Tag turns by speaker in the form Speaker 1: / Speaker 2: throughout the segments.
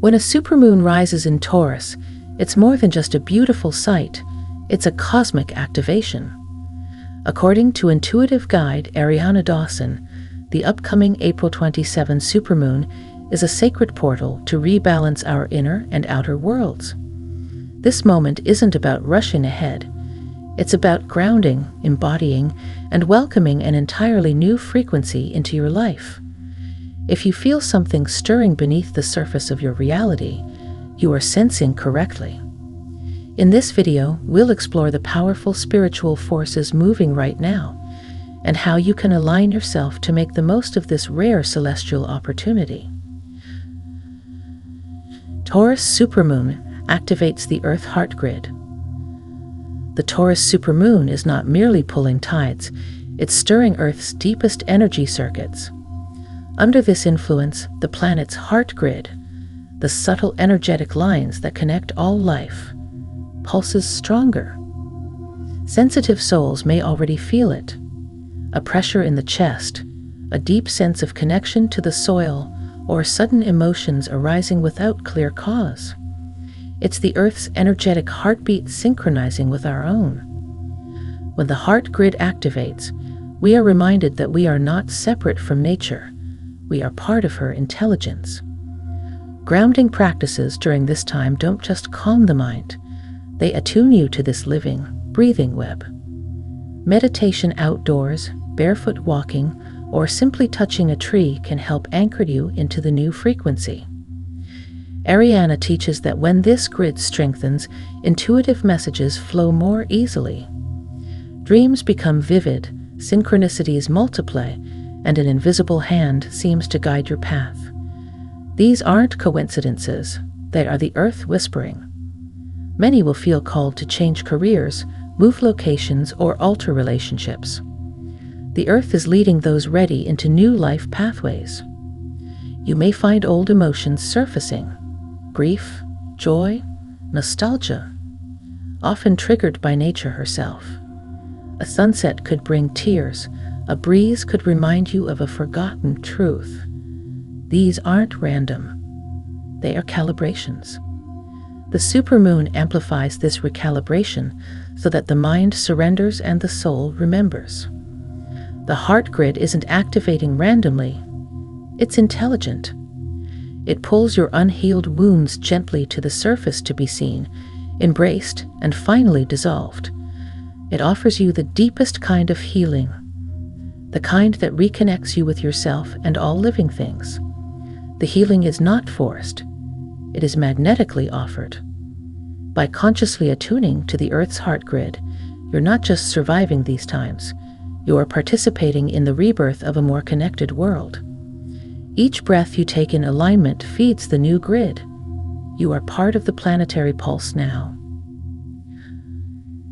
Speaker 1: When a supermoon rises in Taurus, it's more than just a beautiful sight, it's a cosmic activation. According to intuitive guide Ariana Dawson, the upcoming April 27 supermoon is a sacred portal to rebalance our inner and outer worlds. This moment isn't about rushing ahead. It's about grounding, embodying, and welcoming an entirely new frequency into your life. If you feel something stirring beneath the surface of your reality, you are sensing correctly. In this video, we'll explore the powerful spiritual forces moving right now, and how you can align yourself to make the most of this rare celestial opportunity. Taurus Supermoon activates the Earth heart grid. The Taurus Supermoon is not merely pulling tides, it's stirring Earth's deepest energy circuits. Under this influence, the planet's heart grid, the subtle energetic lines that connect all life, pulses stronger. Sensitive souls may already feel it. A pressure in the chest, a deep sense of connection to the soil, or sudden emotions arising without clear cause. It's the Earth's energetic heartbeat synchronizing with our own. When the heart grid activates, we are reminded that we are not separate from nature. We are part of her intelligence. Grounding practices during this time don't just calm the mind, they attune you to this living, breathing web. Meditation outdoors, barefoot walking, or simply touching a tree can help anchor you into the new frequency. Ariana teaches that when this grid strengthens, intuitive messages flow more easily. Dreams become vivid, synchronicities multiply, and an invisible hand seems to guide your path. These aren't coincidences, they are the Earth whispering. Many will feel called to change careers, move locations, or alter relationships. The Earth is leading those ready into new life pathways. You may find old emotions surfacing: grief, joy, nostalgia, often triggered by nature herself. A sunset could bring tears, a breeze could remind you of a forgotten truth. These aren't random, they are calibrations. The supermoon amplifies this recalibration so that the mind surrenders and the soul remembers. The heart grid isn't activating randomly, it's intelligent. It pulls your unhealed wounds gently to the surface to be seen, embraced, and finally dissolved. It offers you the deepest kind of healing, the kind that reconnects you with yourself and all living things. The healing is not forced, it is magnetically offered. By consciously attuning to the Earth's heart grid, you're not just surviving these times, you are participating in the rebirth of a more connected world. Each breath you take in alignment feeds the new grid. You are part of the planetary pulse now.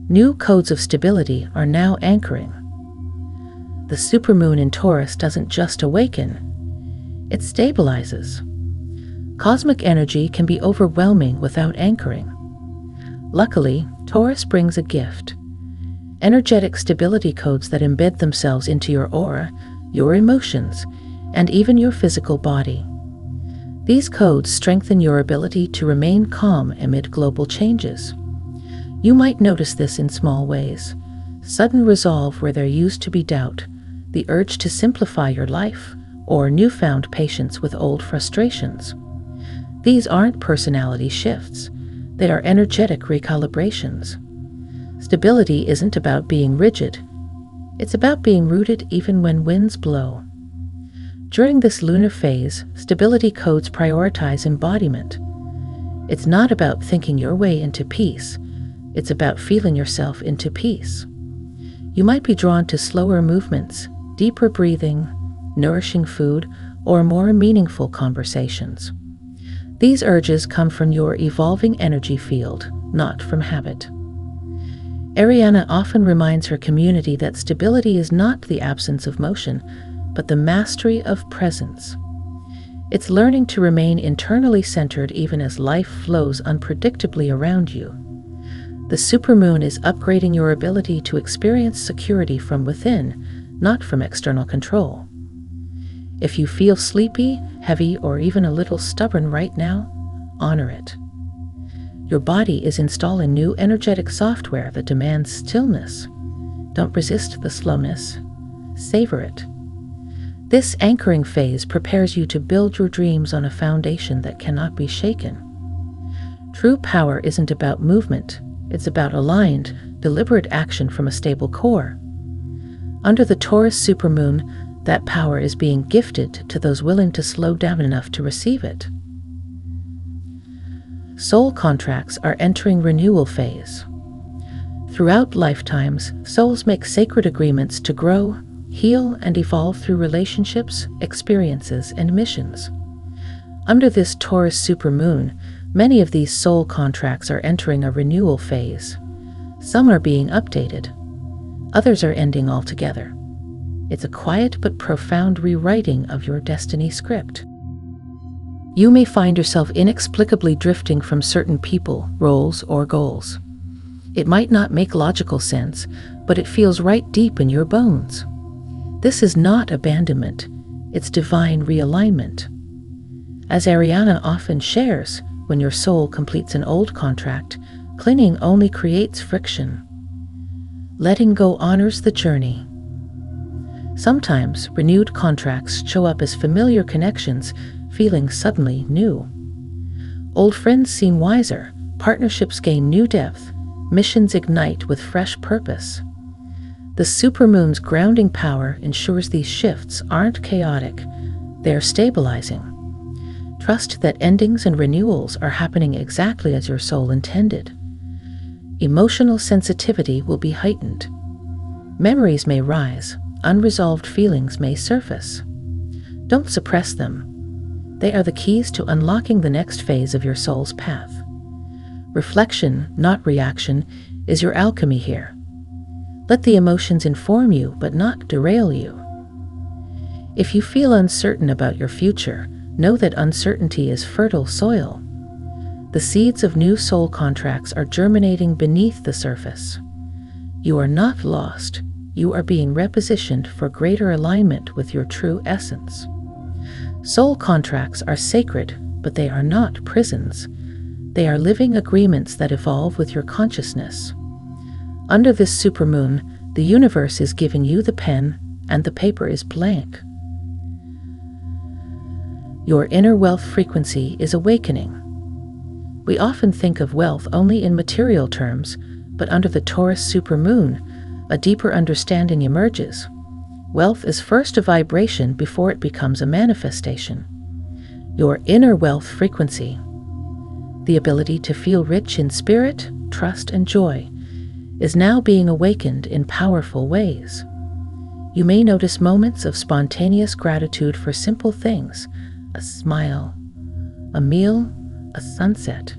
Speaker 1: New codes of stability are now anchoring. The supermoon in Taurus doesn't just awaken, it stabilizes. Cosmic energy can be overwhelming without anchoring. Luckily, Taurus brings a gift: energetic stability codes that embed themselves into your aura, your emotions, and even your physical body. These codes strengthen your ability to remain calm amid global changes. You might notice this in small ways: sudden resolve where there used to be doubt, the urge to simplify your life, or newfound patience with old frustrations. These aren't personality shifts, they are energetic recalibrations. Stability isn't about being rigid, it's about being rooted even when winds blow. During this lunar phase, stability codes prioritize embodiment. It's not about thinking your way into peace, it's about feeling yourself into peace. You might be drawn to slower movements, deeper breathing, nourishing food, or more meaningful conversations. These urges come from your evolving energy field, not from habit. Ariana often reminds her community that stability is not the absence of motion, but the mastery of presence. It's learning to remain internally centered even as life flows unpredictably around you. The supermoon is upgrading your ability to experience security from within, not from external control. If you feel sleepy, heavy, or even a little stubborn right now, honor it. Your body is installing new energetic software that demands stillness. Don't resist the slowness. Savor it. This anchoring phase prepares you to build your dreams on a foundation that cannot be shaken. True power isn't about movement. It's about aligned, deliberate action from a stable core. Under the Taurus Supermoon, that power is being gifted to those willing to slow down enough to receive it. Soul contracts are entering renewal phase. Throughout lifetimes, souls make sacred agreements to grow, heal, and evolve through relationships, experiences, and missions. Under this Taurus Supermoon, many of these soul contracts are entering a renewal phase. Some are being updated. Others are ending altogether. It's a quiet but profound rewriting of your destiny script. You may find yourself inexplicably drifting from certain people, roles, or goals. It might not make logical sense, but it feels right deep in your bones. This is not abandonment, it's divine realignment. As Ariana often shares, when your soul completes an old contract, clinging only creates friction. Letting go honors the journey. Sometimes renewed contracts show up as familiar connections, feeling suddenly new. Old friends seem wiser, partnerships gain new depth, missions ignite with fresh purpose. The supermoon's grounding power ensures these shifts aren't chaotic, they're stabilizing. Trust that endings and renewals are happening exactly as your soul intended. Emotional sensitivity will be heightened. Memories may rise, unresolved feelings may surface. Don't suppress them. They are the keys to unlocking the next phase of your soul's path. Reflection, not reaction, is your alchemy here. Let the emotions inform you, but not derail you. If you feel uncertain about your future, know that uncertainty is fertile soil. The seeds of new soul contracts are germinating beneath the surface. You are not lost. You are being repositioned for greater alignment with your true essence. Soul contracts are sacred, but they are not prisons. They are living agreements that evolve with your consciousness. Under this supermoon, the universe is giving you the pen, and the paper is blank. Your inner wealth frequency is awakening. We often think of wealth only in material terms, but under the Taurus Supermoon, a deeper understanding emerges. Wealth is first a vibration before it becomes a manifestation. Your inner wealth frequency, the ability to feel rich in spirit, trust, and joy, is now being awakened in powerful ways. You may notice moments of spontaneous gratitude for simple things, a smile, a meal, a sunset.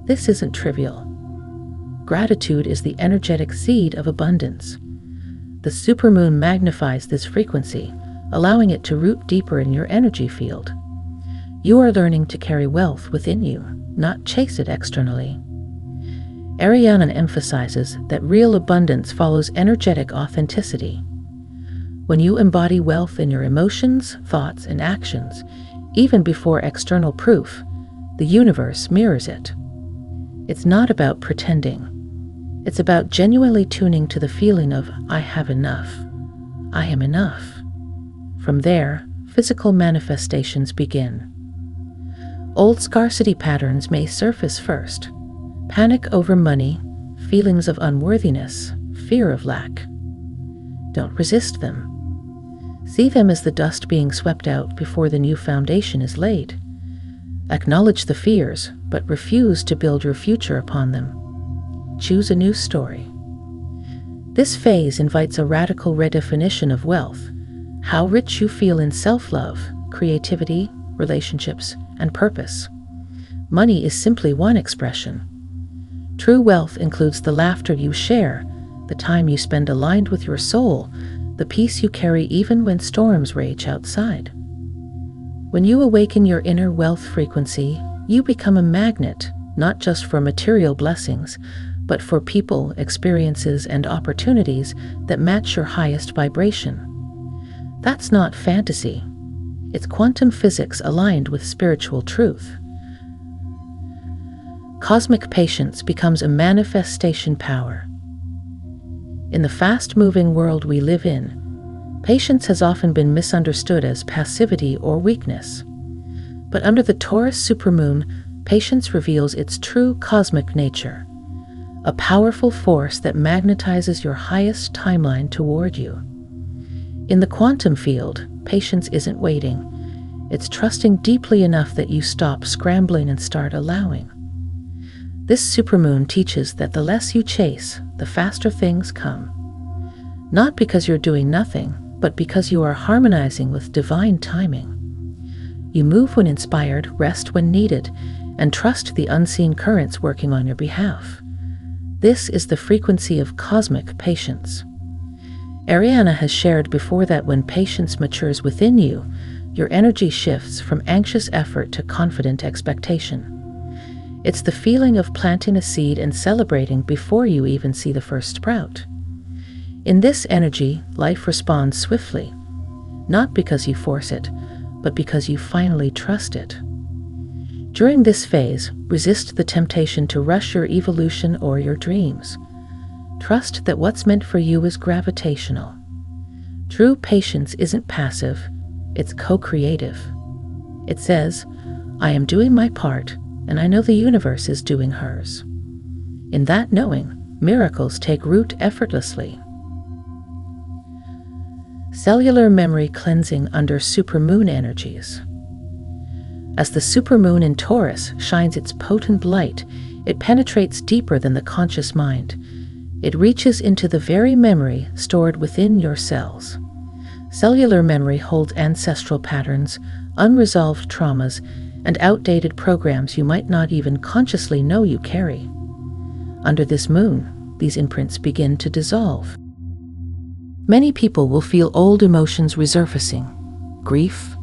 Speaker 1: This isn't trivial. Gratitude is the energetic seed of abundance. The supermoon magnifies this frequency, allowing it to root deeper in your energy field. You are learning to carry wealth within you, not chase it externally. Ariana emphasizes that real abundance follows energetic authenticity. When you embody wealth in your emotions, thoughts, and actions, even before external proof, the universe mirrors it. It's not about pretending. It's about genuinely tuning to the feeling of, I have enough. I am enough. From there, physical manifestations begin. Old scarcity patterns may surface first. Panic over money, feelings of unworthiness, fear of lack. Don't resist them. See them as the dust being swept out before the new foundation is laid. Acknowledge the fears, but refuse to build your future upon them. Choose a new story. This phase invites a radical redefinition of wealth, how rich you feel in self-love, creativity, relationships, and purpose. Money is simply one expression. True wealth includes the laughter you share, the time you spend aligned with your soul, the peace you carry even when storms rage outside. When you awaken your inner wealth frequency, you become a magnet, not just for material blessings, but for people, experiences, and opportunities that match your highest vibration. That's not fantasy. It's quantum physics aligned with spiritual truth. cosmic patience becomes a manifestation power. In the fast-moving world we live in, patience has often been misunderstood as passivity or weakness. But under the Taurus Supermoon, patience reveals its true cosmic nature, a powerful force that magnetizes your highest timeline toward you. In the quantum field, patience isn't waiting. It's trusting deeply enough that you stop scrambling and start allowing. This supermoon teaches that the less you chase, the faster things come. Not because you're doing nothing, but because you are harmonizing with divine timing. You move when inspired, rest when needed, and trust the unseen currents working on your behalf. This is the frequency of cosmic patience. Ariana has shared before that when patience matures within you, your energy shifts from anxious effort to confident expectation. It's the feeling of planting a seed and celebrating before you even see the first sprout. In this energy, life responds swiftly, not because you force it, but because you finally trust it. During this phase, resist the temptation to rush your evolution or your dreams. Trust that what's meant for you is gravitational. True patience isn't passive, it's co-creative. It says, I am doing my part, and I know the universe is doing hers. In that knowing, miracles take root effortlessly. Cellular memory cleansing under supermoon energies. As the supermoon in Taurus shines its potent light, it penetrates deeper than the conscious mind. It reaches into the very memory stored within your cells. Cellular memory holds ancestral patterns, unresolved traumas, and outdated programs you might not even consciously know you carry. Under this moon, these imprints begin to dissolve. Many people will feel old emotions resurfacing: grief,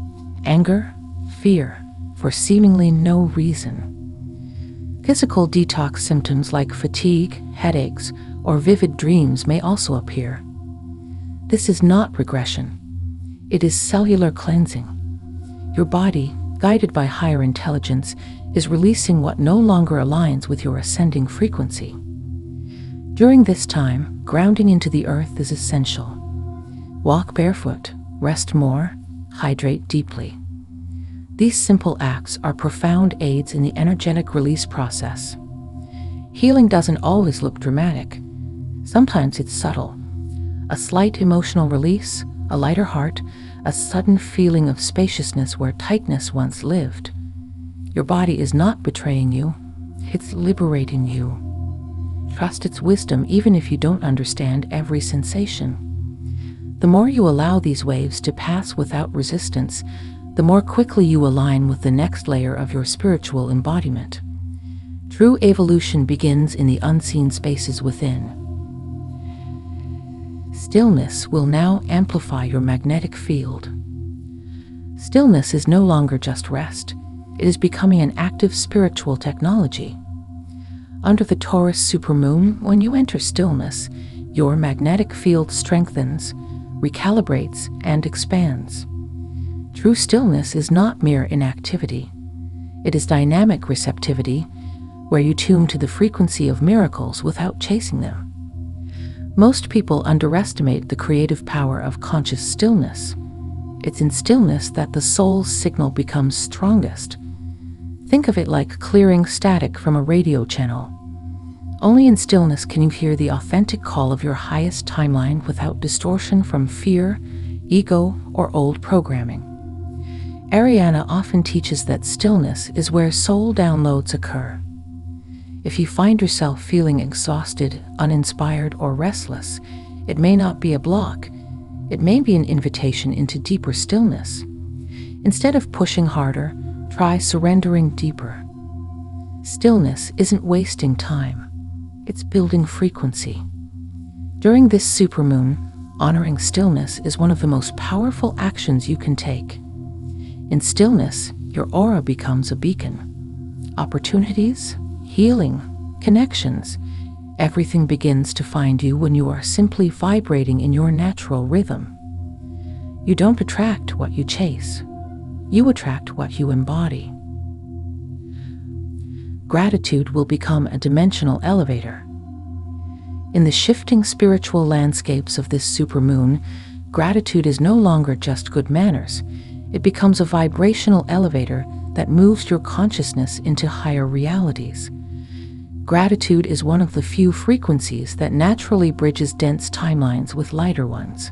Speaker 1: anger, fear, for seemingly no reason. Physical detox symptoms like fatigue, headaches, or vivid dreams may also appear. This is not regression. It is cellular cleansing. Your body, guided by higher intelligence, is releasing what no longer aligns with your ascending frequency. During this time, grounding into the earth is essential. Walk barefoot, rest more, hydrate deeply. These simple acts are profound aids in the energetic release process. Healing doesn't always look dramatic. Sometimes it's subtle. A slight emotional release, a lighter heart, a sudden feeling of spaciousness where tightness once lived. Your body is not betraying you, it's liberating you. Trust its wisdom even if you don't understand every sensation. The more you allow these waves to pass without resistance, the more quickly you align with the next layer of your spiritual embodiment. True evolution begins in the unseen spaces within. Stillness will now amplify your magnetic field. Stillness is no longer just rest. It is becoming an active spiritual technology. Under the Taurus Supermoon, when you enter stillness, your magnetic field strengthens, recalibrates, and expands. True stillness is not mere inactivity. It is dynamic receptivity, where you tune to the frequency of miracles without chasing them. Most people underestimate the creative power of conscious stillness. It's in stillness that the soul's signal becomes strongest. Think of it like clearing static from a radio channel. Only in stillness can you hear the authentic call of your highest timeline without distortion from fear, ego, or old programming. Ariana often teaches that stillness is where soul downloads occur. If you find yourself feeling exhausted, uninspired, or restless, it may not be a block. It may be an invitation into deeper stillness. Instead of pushing harder, try surrendering deeper. Stillness isn't wasting time. It's building frequency. During this supermoon, honoring stillness is one of the most powerful actions you can take. In stillness, your aura becomes a beacon. Opportunities, healing, connections, everything begins to find you when you are simply vibrating in your natural rhythm. You don't attract what you chase. You attract what you embody. gratitude will become a dimensional elevator. In the shifting spiritual landscapes of this supermoon, gratitude is no longer just good manners. It becomes a vibrational elevator that moves your consciousness into higher realities. Gratitude is one of the few frequencies that naturally bridges dense timelines with lighter ones.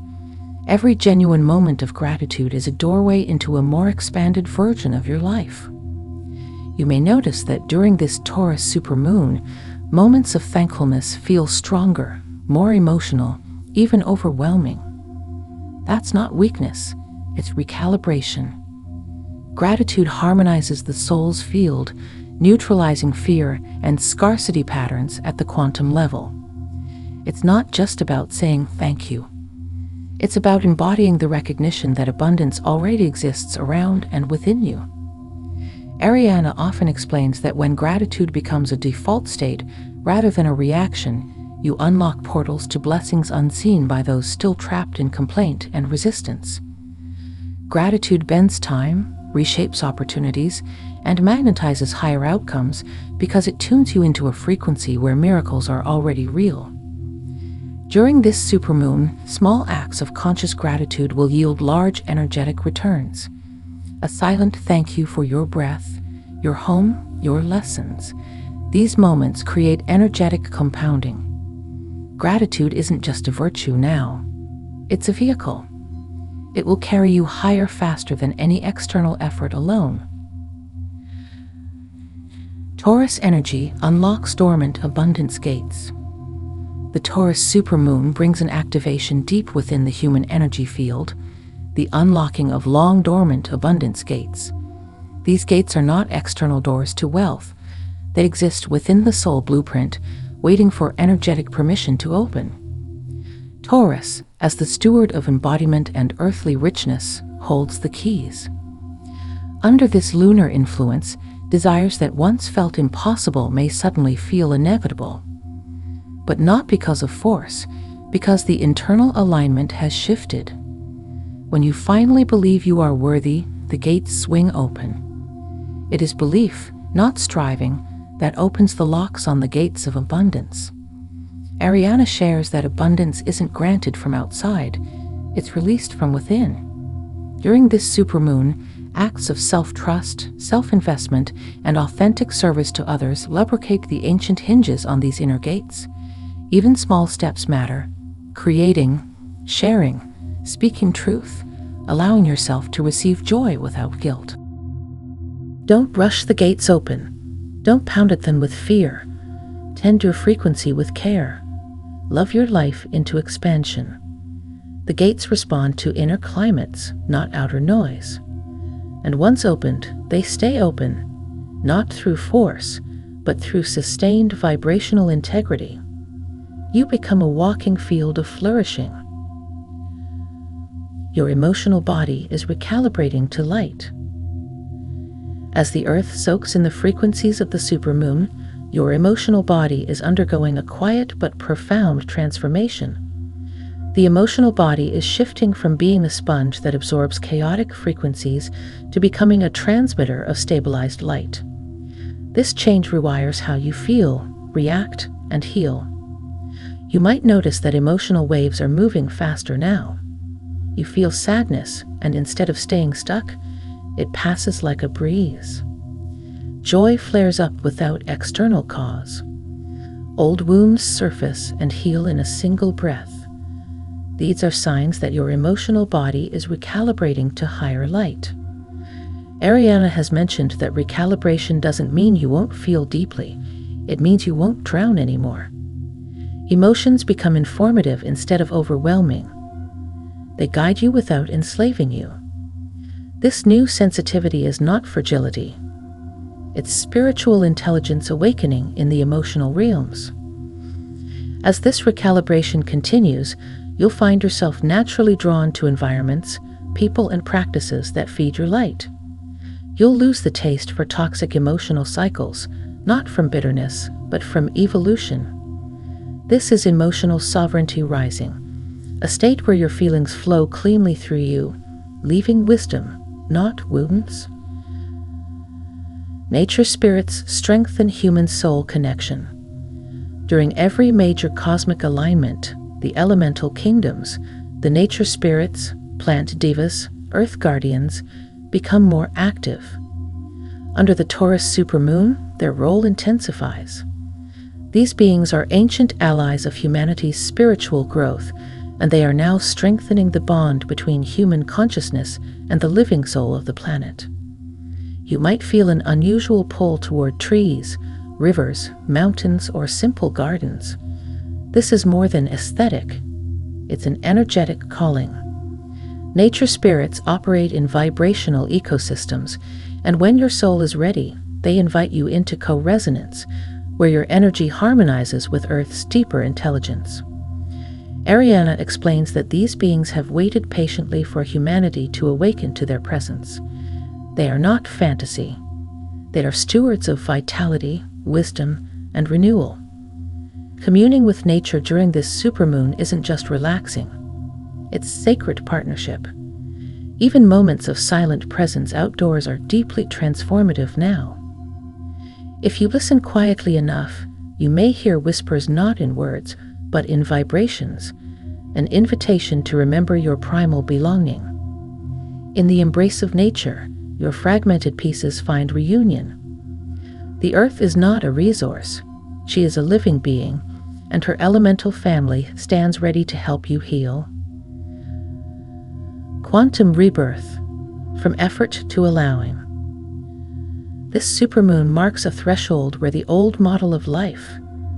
Speaker 1: Every genuine moment of gratitude is a doorway into a more expanded version of your life. You may notice that during this Taurus supermoon, moments of thankfulness feel stronger, more emotional, even overwhelming. That's not weakness, it's recalibration. Gratitude harmonizes the soul's field, neutralizing fear and scarcity patterns at the quantum level. It's not just about saying thank you. It's about embodying the recognition that abundance already exists around and within you. Ariana often explains that when gratitude becomes a default state rather than a reaction, you unlock portals to blessings unseen by those still trapped in complaint and resistance. Gratitude bends time, reshapes opportunities, and magnetizes higher outcomes because it tunes you into a frequency where miracles are already real. During this supermoon, small acts of conscious gratitude will yield large energetic returns. A silent thank you for your breath, your home, your lessons. These moments create energetic compounding. Gratitude isn't just a virtue now. It's a vehicle. It will carry you higher faster than any external effort alone. Taurus energy unlocks dormant abundance gates. The Taurus supermoon brings an activation deep within the human energy field, the unlocking of long-dormant abundance gates. These gates are not external doors to wealth. They exist within the soul blueprint, waiting for energetic permission to open. Taurus, as the steward of embodiment and earthly richness, holds the keys. Under this lunar influence, desires that once felt impossible may suddenly feel inevitable. But not because of force, because the internal alignment has shifted. When you finally believe you are worthy, the gates swing open. It is belief, not striving, that opens the locks on the gates of abundance. Ariana shares that abundance isn't granted from outside, it's released from within. During this supermoon, acts of self-trust, self-investment, and authentic service to others lubricate the ancient hinges on these inner gates. Even small steps matter: creating, sharing, speaking truth, allowing yourself to receive joy without guilt. Don't rush the gates open. Don't pound at them with fear. Tend your frequency with care. Love your life into expansion. The gates respond to inner climates, not outer noise. And once opened, they stay open, not through force, but through sustained vibrational integrity. You become a walking field of flourishing. Your emotional body is recalibrating to light. As the earth soaks in the frequencies of the supermoon, your emotional body is undergoing a quiet but profound transformation. The emotional body is shifting from being a sponge that absorbs chaotic frequencies to becoming a transmitter of stabilized light. This change rewires how you feel, react, and heal. You might notice that emotional waves are moving faster now. You feel sadness, and instead of staying stuck, it passes like a breeze. Joy flares up without external cause. Old wounds surface and heal in a single breath. These are signs that your emotional body is recalibrating to higher light. Ariana has mentioned that recalibration doesn't mean you won't feel deeply. It means you won't drown anymore. Emotions become informative instead of overwhelming. They guide you without enslaving you. This new sensitivity is not fragility. It's spiritual intelligence awakening in the emotional realms. As this recalibration continues, you'll find yourself naturally drawn to environments, people, and practices that feed your light. You'll lose the taste for toxic emotional cycles, not from bitterness, but from evolution. This is emotional sovereignty rising, a state where your feelings flow cleanly through you, leaving wisdom, not wounds. Nature spirits strengthen human soul connection. During every major cosmic alignment, the elemental kingdoms, the nature spirits, plant devas, earth guardians, become more active. Under the Taurus Supermoon, their role intensifies. These beings are ancient allies of humanity's spiritual growth, and they are now strengthening the bond between human consciousness and the living soul of the planet. You might feel an unusual pull toward trees, rivers, mountains, or simple gardens. This is more than aesthetic. It's an energetic calling. Nature spirits operate in vibrational ecosystems, and when your soul is ready, they invite you into co-resonance, where your energy harmonizes with Earth's deeper intelligence. Ariana explains that these beings have waited patiently for humanity to awaken to their presence. They are not fantasy. They are stewards of vitality, wisdom, and renewal. Communing with nature during this supermoon isn't just relaxing. It's sacred partnership. Even moments of silent presence outdoors are deeply transformative now. If you listen quietly enough, you may hear whispers not in words, but in vibrations, an invitation to remember your primal belonging. In the embrace of nature, your fragmented pieces find reunion. The earth is not a resource. She is a living being, and her elemental family stands ready to help you heal. Quantum rebirth, from effort to allowing. This supermoon marks a threshold where the old model of life,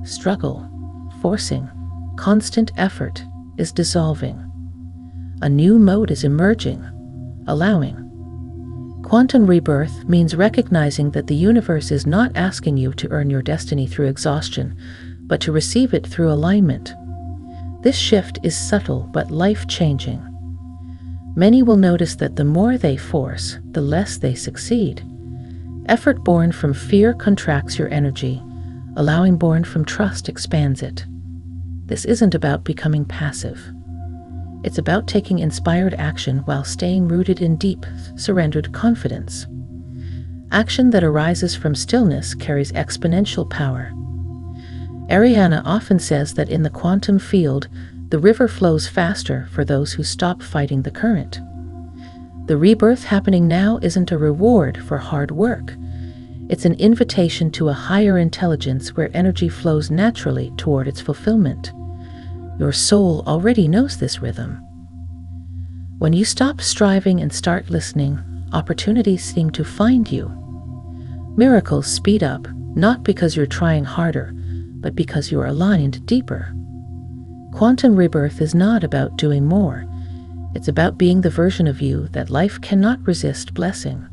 Speaker 1: struggle, forcing, constant effort, is dissolving. A new mode is emerging, allowing. Quantum rebirth means recognizing that the universe is not asking you to earn your destiny through exhaustion, but to receive it through alignment. This shift is subtle but life-changing. Many will notice that the more they force, the less they succeed. Effort born from fear contracts your energy. Allowing born from trust expands it. This isn't about becoming passive. It's about taking inspired action while staying rooted in deep, surrendered confidence. Action that arises from stillness carries exponential power. Ariana often says that in the quantum field, the river flows faster for those who stop fighting the current. The rebirth happening now isn't a reward for hard work. It's an invitation to a higher intelligence where energy flows naturally toward its fulfillment. Your soul already knows this rhythm. When you stop striving and start listening, opportunities seem to find you. Miracles speed up, not because you're trying harder, but because you're aligned deeper. Quantum rebirth is not about doing more. It's about being the version of you that life cannot resist blessing.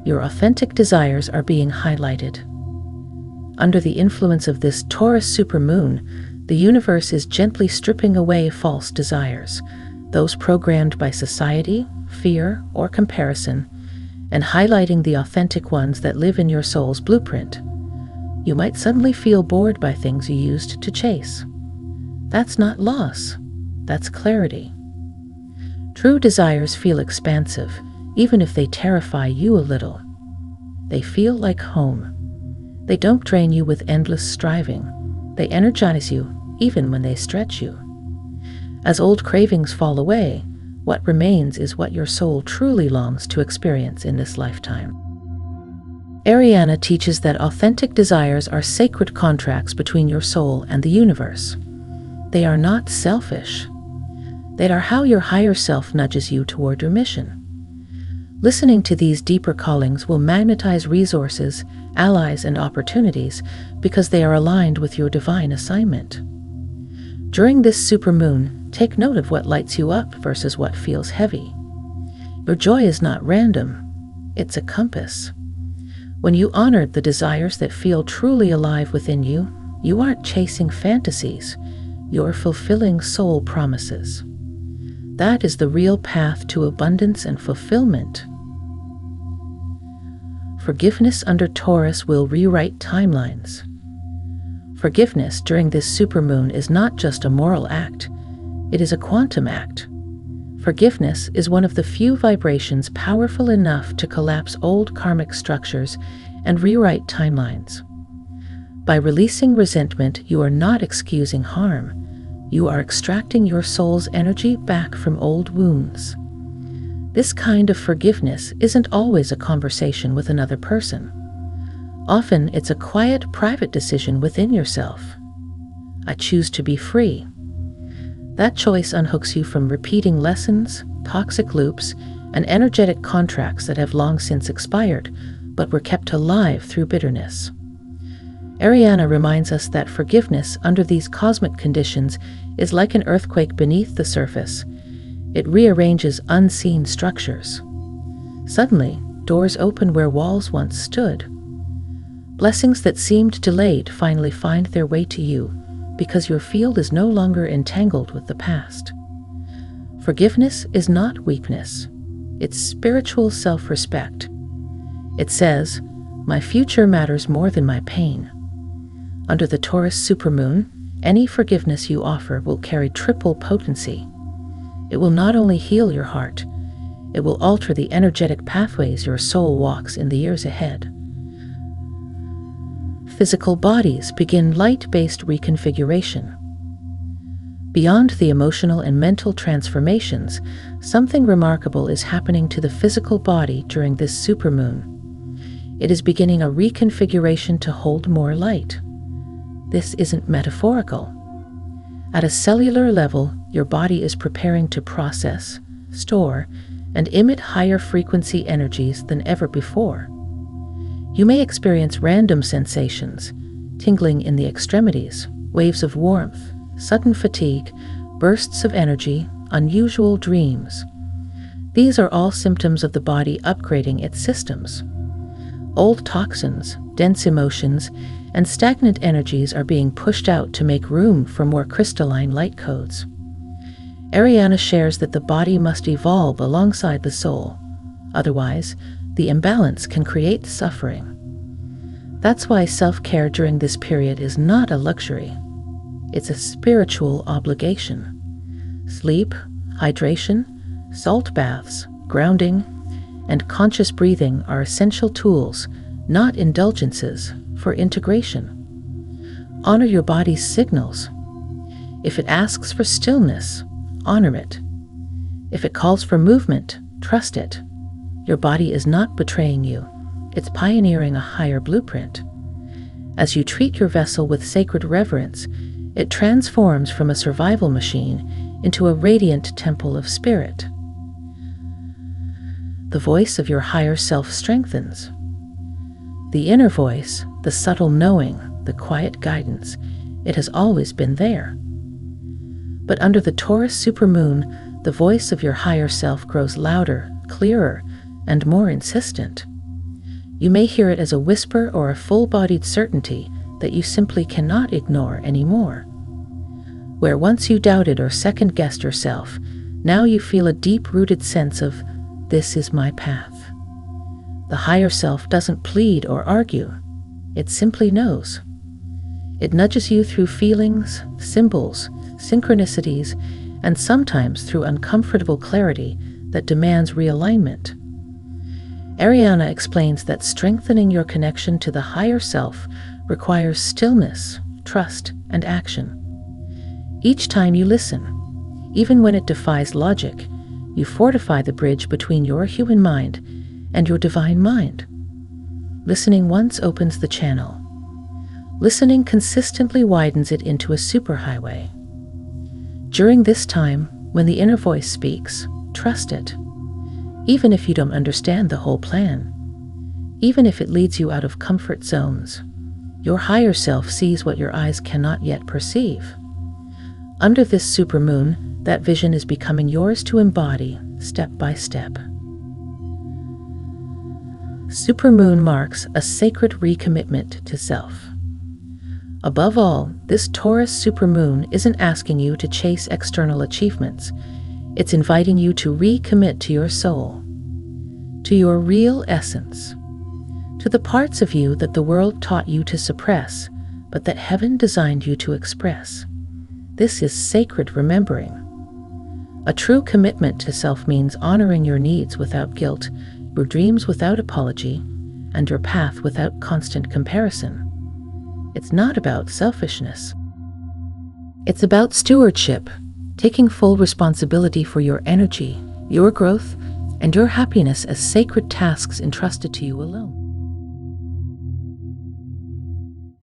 Speaker 1: Your authentic desires are being highlighted. Under the influence of this Taurus supermoon, the universe is gently stripping away false desires, those programmed by society, fear, or comparison, and highlighting the authentic ones that live in your soul's blueprint. You might suddenly feel bored by things you used to chase. That's not loss. That's clarity. True desires feel expansive, even if they terrify you a little. They feel like home. They don't drain you with endless striving. They energize you, even when they stretch you. As old cravings fall away, what remains is what your soul truly longs to experience in this lifetime. Ariana teaches that authentic desires are sacred contracts between your soul and the universe. They are not selfish. They are how your higher self nudges you toward your mission. Listening to these deeper callings will magnetize resources, allies, and opportunities because they are aligned with your divine assignment. During this supermoon, take note of what lights you up versus what feels heavy. Your joy is not random. It's a compass. When you honor the desires that feel truly alive within you, you aren't chasing fantasies. You're fulfilling soul promises. That is the real path to abundance and fulfillment. Forgiveness under Taurus will rewrite timelines. Forgiveness during this supermoon is not just a moral act, it is a quantum act. Forgiveness is one of the few vibrations powerful enough to collapse old karmic structures and rewrite timelines. By releasing resentment, you are not excusing harm. You are extracting your soul's energy back from old wounds. This kind of forgiveness isn't always a conversation with another person. Often it's a quiet, private decision within yourself. I choose to be free. That choice unhooks you from repeating lessons, toxic loops, and energetic contracts that have long since expired, but were kept alive through bitterness. Ariana reminds us that forgiveness under these cosmic conditions is like an earthquake beneath the surface. It rearranges unseen structures. Suddenly, doors open where walls once stood. Blessings that seemed delayed finally find their way to you because your field is no longer entangled with the past. Forgiveness is not weakness. It's spiritual self-respect. It says, "My future matters more than my pain." Under the Taurus Supermoon, any forgiveness you offer will carry triple potency. It will not only heal your heart, it will alter the energetic pathways your soul walks in the years ahead. Physical bodies begin light-based reconfiguration. Beyond the emotional and mental transformations, something remarkable is happening to the physical body during this supermoon. It is beginning a reconfiguration to hold more light. This isn't metaphorical. At a cellular level, your body is preparing to process, store, and emit higher frequency energies than ever before. You may experience random sensations, tingling in the extremities, waves of warmth, sudden fatigue, bursts of energy, unusual dreams. These are all symptoms of the body upgrading its systems. Old toxins, dense emotions, and stagnant energies are being pushed out to make room for more crystalline light codes. Ariana shares that the body must evolve alongside the soul. Otherwise, the imbalance can create suffering. That's why self-care during this period is not a luxury. It's a spiritual obligation. Sleep, hydration, salt baths, grounding, and conscious breathing are essential tools, not indulgences, for integration. Honor your body's signals. If it asks for stillness, honor it. If it calls for movement, trust it. Your body is not betraying you. It's pioneering a higher blueprint. As you treat your vessel with sacred reverence, it transforms from a survival machine into a radiant temple of spirit. The voice of your higher self strengthens. The inner voice, the subtle knowing, the quiet guidance, it has always been there. But under the Taurus supermoon, the voice of your higher self grows louder, clearer, and more insistent. You may hear it as a whisper or a full-bodied certainty that you simply cannot ignore anymore. Where once you doubted or second-guessed yourself, now you feel a deep-rooted sense of, "This is my path." The higher self doesn't plead or argue. It simply knows. It nudges you through feelings, symbols, synchronicities, and sometimes through uncomfortable clarity that demands realignment. Ariana explains that strengthening your connection to the higher self requires stillness, trust, and action. Each time you listen, even when it defies logic, you fortify the bridge between your human mind and your divine mind. Listening once opens the channel. Listening consistently widens it into a superhighway. During this time, when the inner voice speaks, trust it. Even if you don't understand the whole plan, even if it leads you out of comfort zones, your higher self sees what your eyes cannot yet perceive. Under this supermoon, that vision is becoming yours to embody, step by step. Supermoon marks a sacred recommitment to self. Above all, this Taurus supermoon isn't asking you to chase external achievements. It's inviting you to recommit to your soul, to your real essence, to the parts of you that the world taught you to suppress, but that heaven designed you to express. This is sacred remembering. A true commitment to self means honoring your needs without guilt, your dreams without apology, and your path without constant comparison. It's not about selfishness. It's about stewardship, taking full responsibility for your energy, your growth, and your happiness as sacred tasks entrusted to you alone.